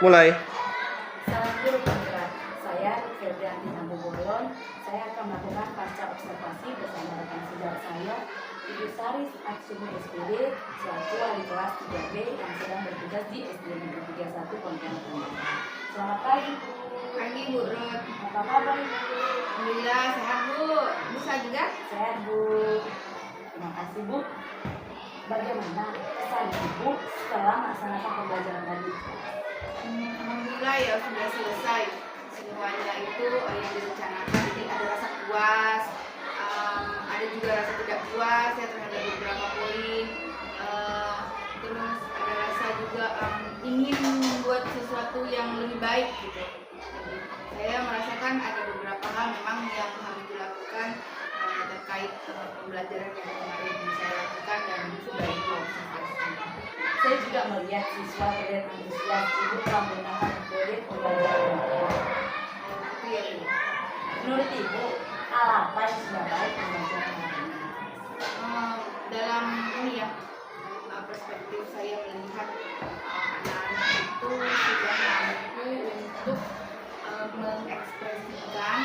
Mulai. Salam guru penggerak. Saya Febrianti Nambobolon. Saya akan melakukan pasca observasi bersama rekan sejawat saya, Ibu Sari Aksumi SPD, selaku wali kelas 3B yang sedang bertugas di SD Negeri 31 Pontianak. Selamat pagi, Bu. Pagi Bu Rut. Apa kabar, Ibu? Alhamdulillah sehat Bu. Bisa juga? Sehat, Bu. Terima kasih, Bu. Bagaimana kesan Ibu setelah melaksanakan pembelajaran tadi? Alhamdulillah ya sudah selesai semuanya itu yang direncanakan. Jadi ada rasa puas, ada juga rasa tidak puas ya terhadap beberapa poin. Terus ada rasa juga ingin membuat sesuatu yang lebih baik gitu. Jadi saya merasakan ada beberapa hal memang yang harus dilakukan terkait pembelajaran yang kemarin saya lakukan dan sudah diobservasi. Saya juga melihat siswa terlihat antusias Ibu telah menggunakan metode pembelajaran. Itu ya Bu. Menurut Ibu, hal apa yang sudah baik pembelajaran hari ini? Dalam ini ya perspektif saya melihat anak-anak itu sudah mampu untuk mengekspresikan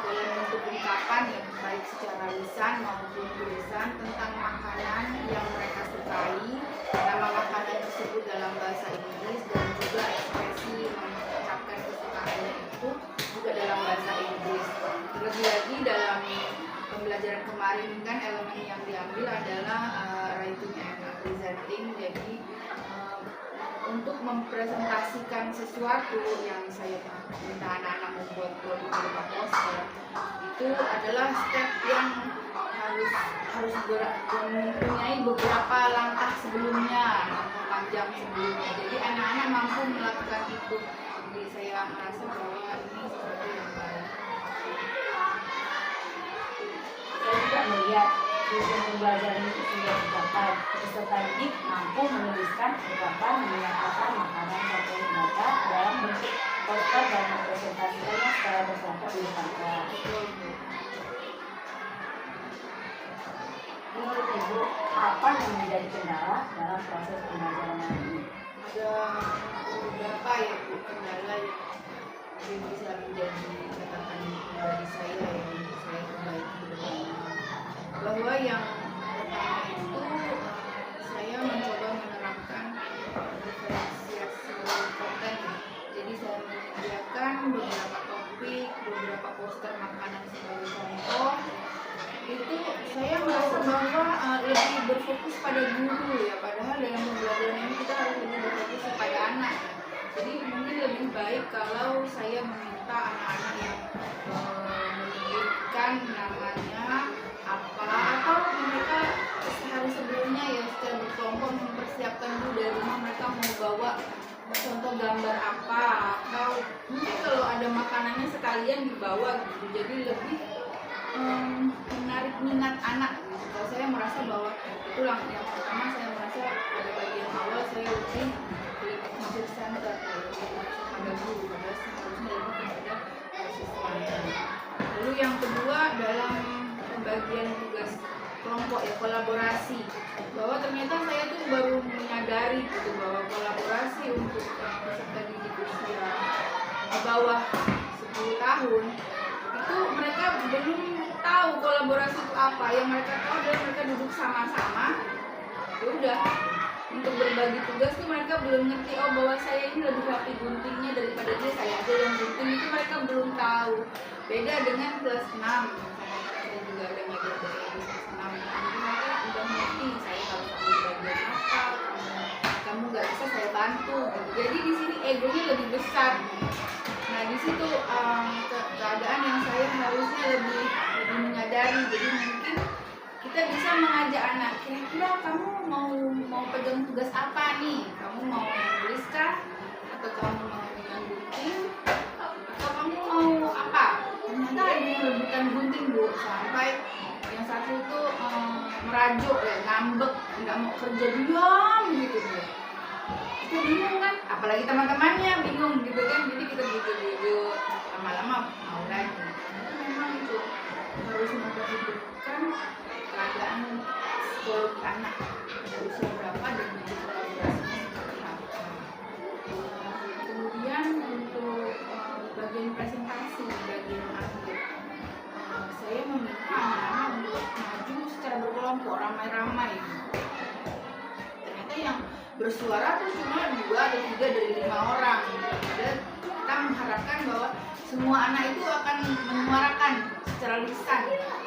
dalam bentuk ungkapan ya baik secara lisan maupun tulisan tentang makanan yang mereka sukai, nama makanan tersebut dalam bahasa Inggris dan juga ekspresi mengucapkan kesukaannya itu juga dalam bahasa Inggris. Terlebih lagi dalam pembelajaran kemarin kan elemen yang diambil adalah writing and presenting. Jadi untuk mempresentasikan sesuatu yang saya minta anak-anak membuat produk berupa poster itu adalah step yang harus mempunyai beberapa langkah sebelumnya, langkah panjang sebelumnya. Jadi anak-anak mampu melakukan itu. Jadi saya merasa bahwa ini sesuatu yang baik. Saya juga melihat tujuan pembelajaran itu sudah dicapai. Peserta didik mampu menuliskan ungkapan menyatakan makanan favorit mereka dalam bentuk poster dan mempresentasikannya secara berkelompok di depan kelas. Menurut Ibu, apa yang menjadi kendala dalam proses pembelajaran hari ini? Ada beberapa ya Bu kendala yang bisa menjadi catatan dari saya yang untuk saya perbaiki ke depannya. Bahwa yang pertama itu saya mencoba menerapkan diferensiasi konten. Jadi saya menyediakan beberapa topik, beberapa poster makanan sebagai contoh. Itu saya merasa bahwa lebih berfokus pada guru ya, padahal dalam pembelajaran ini kita harus lebih berfokus kepada anak. Jadi mungkin lebih baik kalau saya meminta anak-anak yang menyebutkan namanya apa, atau mereka sehari sebelumnya ya secara berkelompok mempersiapkan dulu dari rumah mereka mau bawa contoh gambar apa, atau mungkin kalau ada makanannya sekalian dibawa gitu. Jadi lebih menarik minat anak gitu. Kalau saya merasa bahwa itulah yang pertama, saya merasa pada bagian awal saya lebih masuk center pada guru, padahal seharusnya lebih kepada siswanya. Lalu yang kedua dalam pembagian tugas kelompok ya, kolaborasi, bahwa ternyata saya tuh baru menyadari gitu bahwa kolaborasi untuk peserta didik usia di bawah 10 tahun itu mereka belum tahu kolaborasi itu apa. Yang mereka tahu adalah mereka duduk sama-sama, ya udah untuk berbagi tugas tuh mereka belum ngerti, oh bahwa saya ini lebih rapi guntingnya daripada dia, saya aja yang gunting, itu mereka belum tahu. Beda dengan kelas 6, saya juga ada ngajar bahasa Inggris kelas 6, mereka udah ngerti saya harus ambil bagian apa, kamu nggak bisa saya bantu gitu. Jadi di sini egonya lebih besar. Nah di situ keadaan yang saya harusnya lebih menyadari. Jadi mungkin kita bisa mengajak anak, kira-kira kamu mau pegang tugas apa nih? Kamu mau menulis kah? Atau kamu mau dengan gunting? Atau kamu mau apa? Ternyata ada yang rebutan gunting Bu, sampai yang satu itu merajuk ya, ngambek, nggak mau kerja, diam gitu Bu. Kita bingung kan, apalagi teman-temannya bingung gitu kan, jadi kita bujuk-bujuk, lama-lama mau lagi. Itu memang itu harus memperhitungkan keadaan psikologi anak usia berapa dan bentuk kolaborasinya seperti apa. bersuara tuh cuma 2 atau 3 dari 5 orang. Dan kita mengharapkan bahwa semua anak itu akan menyuarakan secara lisan,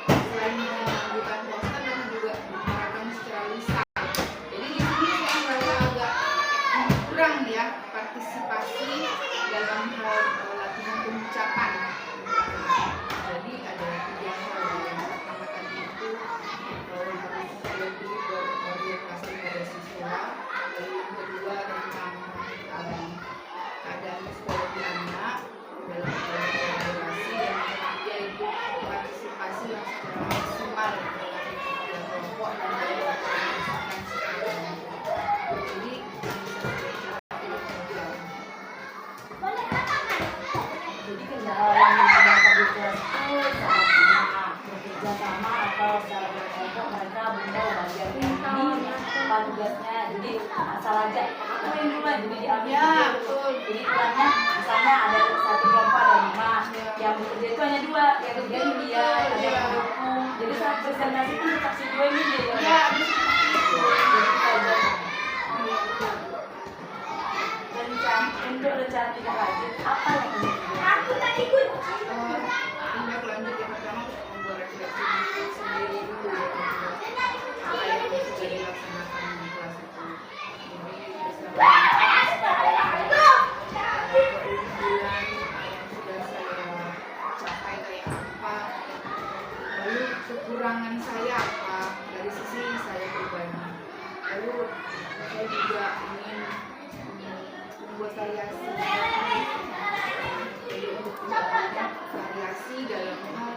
selain membuat poster dan juga menyuarakan secara lisan. Jadi di sini saya merasa agak kurang ya partisipasi dalam hal latihan pengucapan. Jadi ada 3 hal. Yang pertama tadi itu harus lebih berorientasi pada siswa. Lalu yang kedua tentang keadaan psikologi anak dalam kolaborasi, dan yang ketiga itu partisipasi yang secara maksimal dalam kelompok dan dalam melaksanakan secara kelompok. Jadi Jadi kendala yang dirasakan di kelas itu saat anak bekerja sama atau secara berkelompok mereka belum tahu bagian ini apa tugasnya. Jadi asal aja aku yang duluan jadi diambil. Ya, gitu. betul. Jadi istilahnya misalnya ada satu kelompok ada 5, yang bekerja itu hanya 2, yang kerja ini dia ada yang aku. Jadi saat presentasi pun tetap si 2 ini dia. ya Jadi kita aja. Untuk rencana tidak lanjut apa yang ingin tindak lanjut yang pertama membuat refleksi diri sendiri dulu ya, apa yang sudah dilaksanakan di kelas itu. Jadi bersama keunggulan yang sudah saya capai kayak apa, lalu kekurangan saya apa dari sisi saya pribadi. Lalu saya juga ingin membuat variasi. Jadi untuk mendapatkan variasi dalam hal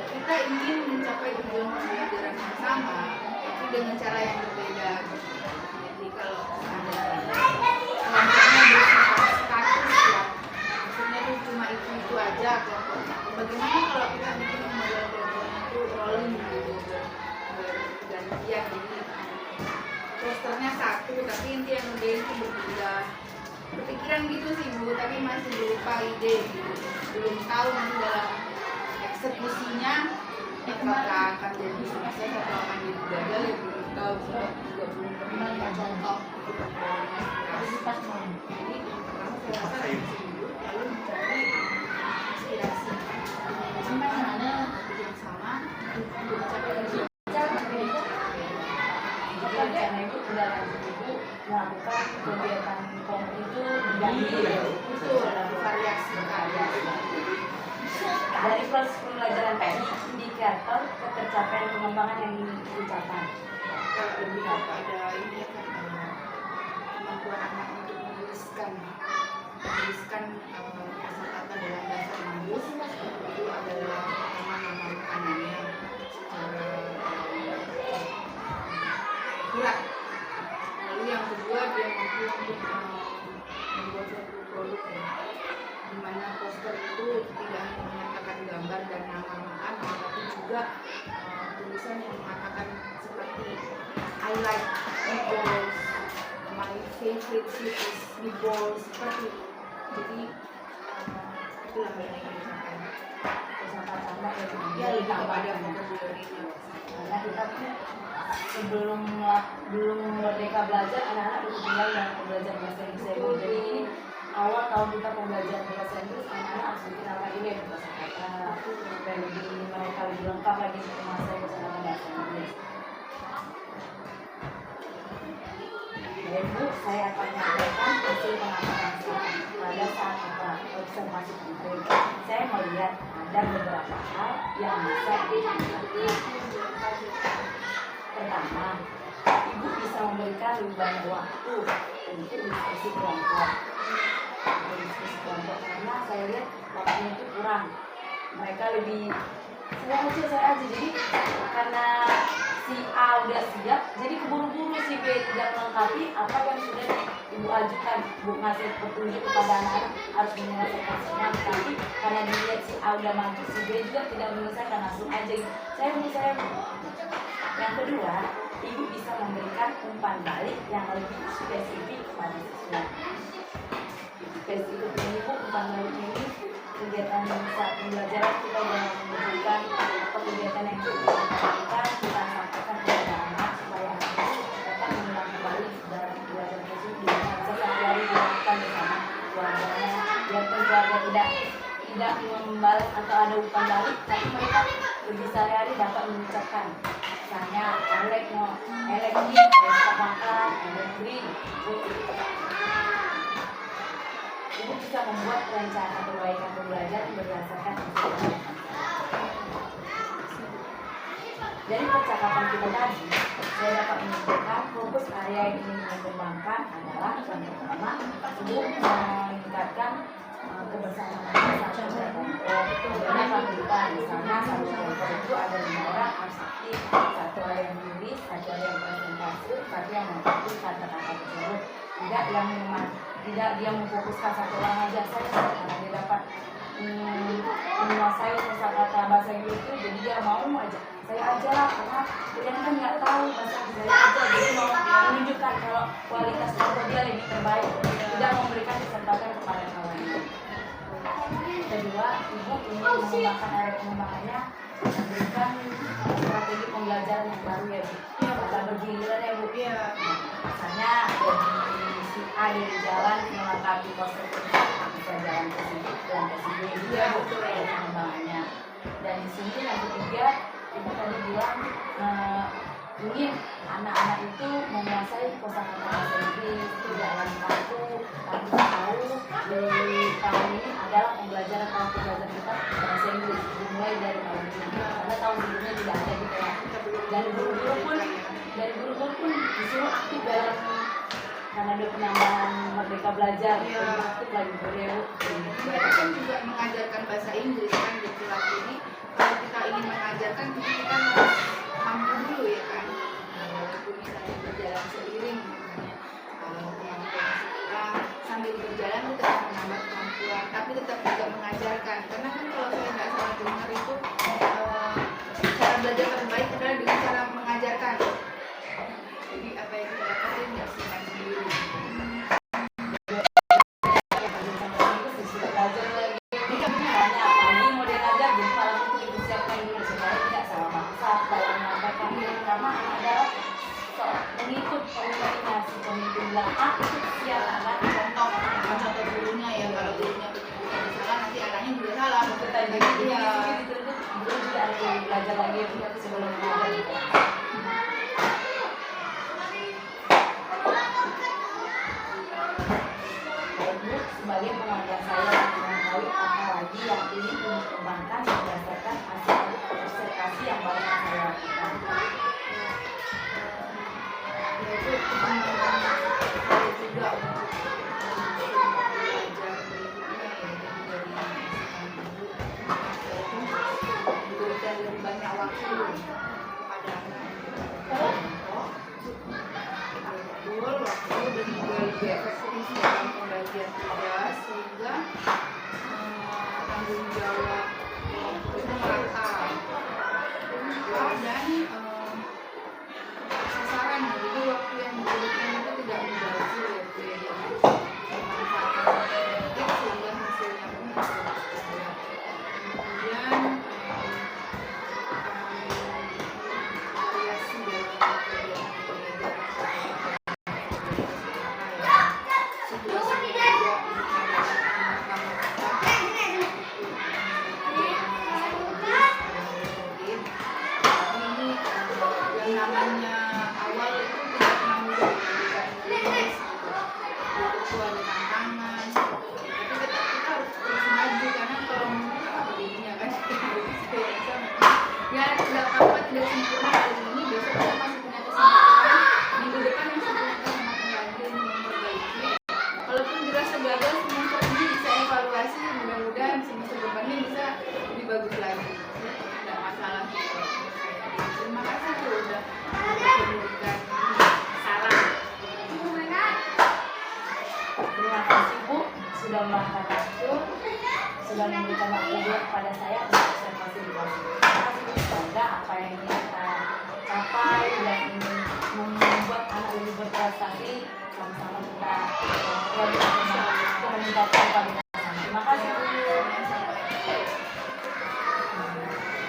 kita ingin mencapai tujuan pembelajaran yang sama, tapi dengan cara yang berbeda. Jadi kalau ada kelompoknya bersifat status ya, maksudnya itu cuma itu aja kelompoknya. Bagaimana kalau kita bikin model kelompoknya itu rolling gitu, bergantian. Jadi posternya satu, tapi inti yang ngerjain itu berbeda. Kepikiran gitu sih Bu, tapi masih berupa ide gitu. Belum tahu nanti dalam eksekusinya apakah akan jadi sukses atau akan jadi gagal, ya belum tahu. Sebab juga belum pernah lihat contoh gitu. Jadi pertama saya rasa dari sini dulu, lalu mencari inspirasi. Bagaimana yang sama untuk mencapai tujuan. Rencana ibu tidak lanjut ibu melakukan kegiatan kelompok itu Itu variasi. dari proses pembelajaran PI indikator ketercapaian pengembangan yang ingin dicapai. Lebih kepada ini ya kan, kemampuan anak untuk menuliskan kosakata dalam bahasa Inggris itu adalah pertama nama makanannya secara akurat. Lalu yang kedua dia mampu untuk membuat suatu produk ya, di mana poster itu tidak hanya menyatakan gambar dan nama makanan, tapi juga tulisan yang mengatakan seperti I like meatballs, my favorite food is meatballs, seperti itu. Jadi itulah yang ingin disampaikan. Kosakata Ya lebih kepada vocabulary-nya. karena kita tuh sebelum merdeka belajar anak-anak itu tinggal yang belajar bahasa Inggris. Jadi ini awal tahun kita pembelajaran bahasa Inggris, anak-anak harus bikin apa ini bahasa kata supaya mereka lebih lengkap lagi masa kosakata bahasa Inggris. Ya Bu, saya akan menyampaikan hasil pengamatan saya pada saat observasi penting. Saya melihat ada beberapa hal yang bisa dilakukan. Pertama, ibu bisa memberikan lebih banyak waktu untuk diskusi kelompok. Karena saya lihat waktunya itu kurang. Mereka lebih saya aja. Jadi karena si A udah siap, jadi keburu-buru si B tidak melengkapi apa yang sudah ibu ajukan. Ibu ngasih petunjuk kepada anak-anak harus menyelesaikan semua, tapi karena dilihat si A udah maju, si B juga tidak menyelesaikan, langsung aja saya. Yang kedua, ibu bisa memberikan umpan balik yang lebih spesifik kepada siswa. Spesifik ini Bu, umpan balik ini kegiatan saat pembelajaran kita sudah menunjukkan kegiatan yang cukup kita sampaikan kepada anak supaya anak dapat mengulang kembali dalam lakukan bersama keluarganya. Biarpun keluarga tidak membalas atau ada umpan balik, tapi mereka lebih sehari-hari dapat mengucapkan, misalnya elek ini besok makan, elek beri. Ibu bisa membuat rencana perbaikan pembelajaran berdasarkan instruksi. Dari percakapan kita tadi, saya dapat menyimpulkan fokus area yang ingin dikembangkan adalah yang pertama, ibu meningkatkan kebersamaan satu kelompok. Beberapa kehidupan, misalnya satu kelompok itu ada 5 orang harus aktif, satu ada yang tulis, satu ada yang presentasi, satu yang mengikuti kata-kata tersebut. Tidak dia memfokuskan satu orang aja saja, karena dia dapat menguasai kosakata bahasa Inggris itu, jadi dia mau aja saya aja lah, karena kalian kan nggak tahu bahasa Inggris aja, jadi mau menunjukkan kalau kualitas kelompok dia lebih terbaik, tidak memberikan kesempatan kepada kawan. Kedua, ibu ingin mengembangkan area pengembangannya, memberikan strategi pembelajaran yang baru ya Bu. Kita bergiliran ya Bu. Misalnya dari si A dari jalan melengkapi proses bisa jalan ke sini dan ke sini itu ya Bu, pengembangannya. Dan di sini yang ketiga, ibu tadi bilang ingin anak-anak itu menguasai kosakata bahasa Inggris, itu jalan kaku, tapi tahu di tahun ini adalah pembelajaran kita bahasa Inggris dimulai dari tahun ini, karena tahun sebelumnya tidak ada gitu ya. Dan guru-guru pun disuruh aktif dalam, karena ada penambahan Merdeka Belajar, aktif lagi beliau. Mereka kan juga mengajarkan bahasa Inggris kan di kelas ini. Kalau kita ingin mengajarkan, kita harus mampu dulu ya kan. Walaupun misalnya berjalan seiring, misalnya kemampuan sekolah sambil berjalan kita tetap menambah kemampuan, tapi tetap juga mengajarkan. Karena kan kalau saya nggak salah dengar itu cara belajar terbaik adalah dengan cara mengajarkan. Jadi apa yang kita dapatin nggak simpan sendiri. Mengikut pemimpinnya, si pemimpin bilang itu siapa Contoh gurunya ya, kalau gurunya penyebutan salah nanti anaknya juga salah. kita jadi dituntut belum juga ada yang belajar lagi sebelum belajar. Ibu sebagai pengajar saya mengetahui apa lagi yang ingin dikembangkan berdasarkan hasil observasi yang banyak saya lakukan. Yaitu pengembangan saya juga untuk belajar berikutnya, yaitu dari memberikan lebih banyak waktu kepada anak-anak, betul waktu dan juga lebih efektif dalam pembagian tugas, sehingga tanggung jawab kelompok itu merata dan sasaran. Jadi waktu yang diberikan itu tidak membazir ya Bu ya, jadi memanfaatkan efektif sehingga hasilnya pun maksimal. Kemudian variasi dalam kegiatan pembelajaran situasinya juga yang namanya awal itu tidak pernah mudah, tidak nulis itu ada tantangan, tapi kita harus terus maju, karena kalau mundur apa jadinya kan. Saya rasa ya tidak apa-apa tidak sempurna hari ini, besok kita masih punya kesempatan, minggu depan masih punya kesempatan lagi untuk memperbaiki. Kalaupun dirasa gagal semester ini bisa evaluasi, mudah-mudahan semester depannya bisa lebih bagus lagi, tidak masalah gitu. Terima kasih Bu udah memberikan saran. Terima kasih Bu sudah meluangkan waktu, sudah memberikan waktu dia kepada saya untuk observasi di kelas. Terima kasih Bu, semoga apa yang ingin kita capai dan ingin membuat anak lebih berprestasi sama-sama kita meningkatkan kualitas. Terima kasih.